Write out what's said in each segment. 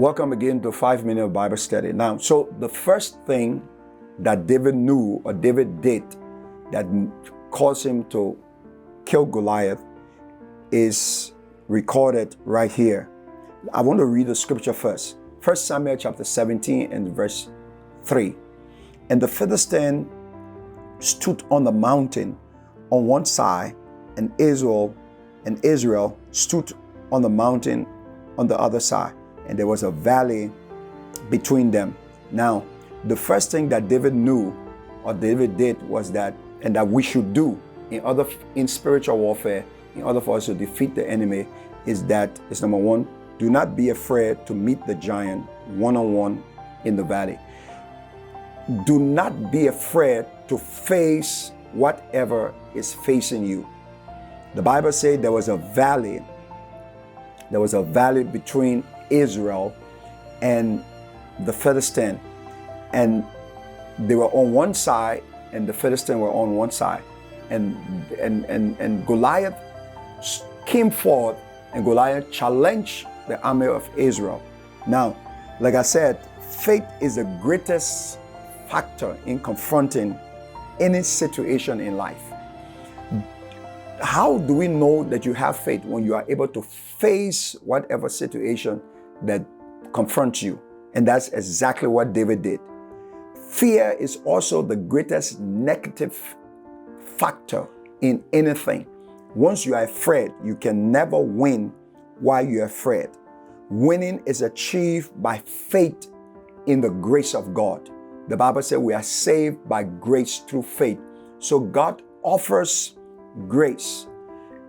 Welcome again to 5 Minute Bible Study. Now, so the first thing that David knew or David did that caused him to kill Goliath is recorded right here. I want to read the scripture first. 1 Samuel chapter 17 and verse 3. And the Philistine stood on the mountain on one side, and Israel stood on the mountain on the other side. And there was a valley between them. Now, the first thing that David knew or David did was that, and that we should do in spiritual warfare, in order for us to defeat the enemy, is number one, do not be afraid to meet the giant one-on-one in the valley. Do not be afraid to face whatever is facing you. The Bible says there was a valley between Israel and the Philistine, and they were on one side and the Philistine were on one side, and Goliath came forth, and Goliath challenged the army of Israel. Now, like I said, faith is the greatest factor in confronting any situation in life. How do we know that you have faith? When you are able to face whatever situation that confronts you. And that's exactly what David did. Fear is also the greatest negative factor in anything. Once you are afraid, you can never win while you're afraid. Winning is achieved by faith in the grace of God. The Bible says we are saved by grace through faith. So God offers grace.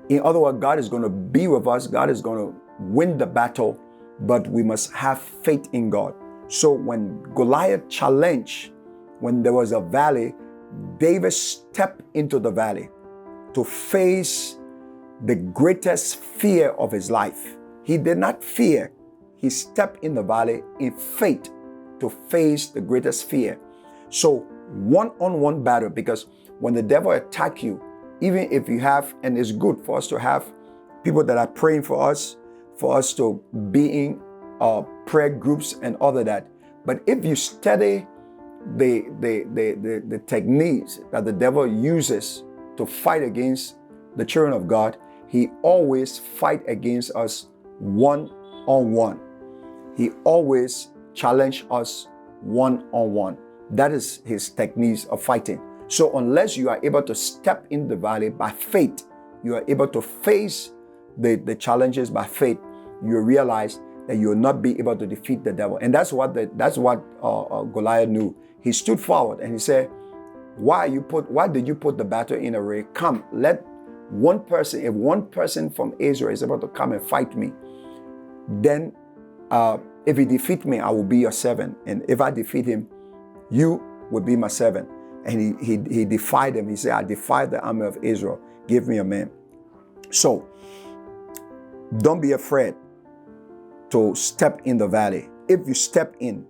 In other words, God is going to be with us. God is going to win the battle, but we must have faith in God. So when Goliath challenged, when there was a valley, David stepped into the valley to face the greatest fear of his life. He did not fear. He stepped in the valley in faith to face the greatest fear. So one-on-one battle, because when the devil attacks you, even if you have, and it's good for us to have people that are praying for us to be in prayer groups and all of that. But if you study the techniques that the devil uses to fight against the children of God, he always fight against us one-on-one. He always challenge us one-on-one. That is his techniques of fighting. So unless you are able to step in the valley by faith, you are able to face the challenges by faith, you realize that you will not be able to defeat the devil. And that's what Goliath knew. He stood forward and he said, why did you put the battle in array? Come, let one person, if one person from Israel is able to come and fight me, then if he defeat me, I will be your servant. And if I defeat him, you will be my servant. And he defied him. He said, I defied the army of Israel. Give me a man. So, don't be afraid to step in the valley. If you step in,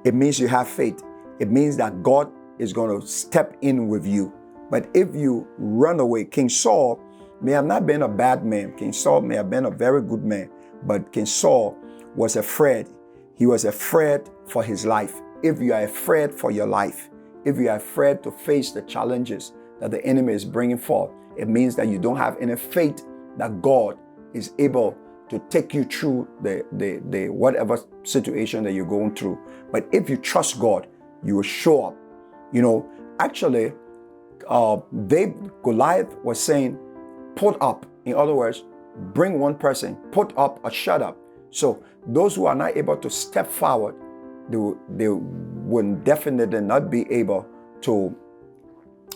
it means you have faith. It means that God is going to step in with you. But if you run away, King Saul may have not been a bad man. King Saul may have been a very good man. But King Saul was afraid. He was afraid for his life. If you are afraid for your life, if you are afraid to face the challenges that the enemy is bringing forth, it means that you don't have any faith that God is able to take you through the whatever situation that you're going through. But if you trust God, you will show up. Actually, Goliath was saying, put up. In other words, bring one person, put up or shut up. So those who are not able to step forward, they will definitely not be able to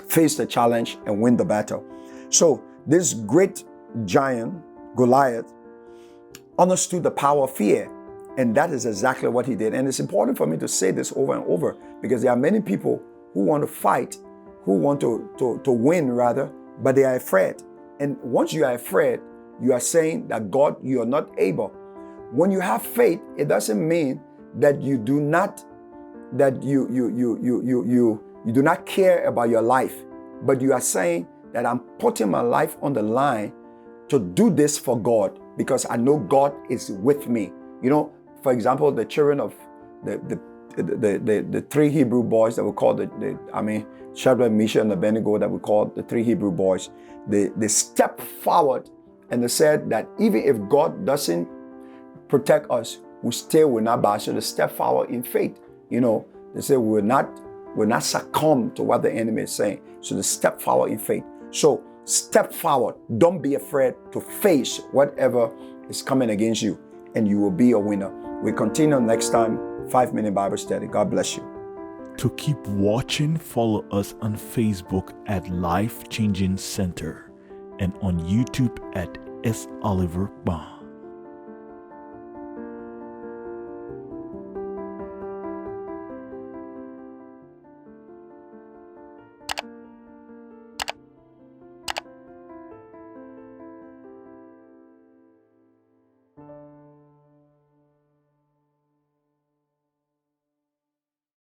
face the challenge and win the battle. So this great giant, Goliath, understood the power of fear. And that is exactly what he did. And it's important for me to say this over and over, because there are many people who want to fight, who want to win rather, but they are afraid. And once you are afraid, you are saying that God, you are not able. When you have faith, it doesn't mean that you do not care about your life, but you are saying that I'm putting my life on the line to do this for God, because I know God is with me. for example, the children of the three Hebrew boys that were called Shadrach, Meshach, and Abednego, that we called the three Hebrew boys, they stepped forward and they said that even if God doesn't protect us, we still will not bow. So they step forward in faith. They say we will not succumb to what the enemy is saying. So they step forward in faith. So step forward. Don't be afraid to face whatever is coming against you, and you will be a winner. We continue next time, 5-minute Bible study. God bless you. To keep watching, follow us on Facebook at Life Changing Center and on YouTube at S. Oliver Bond.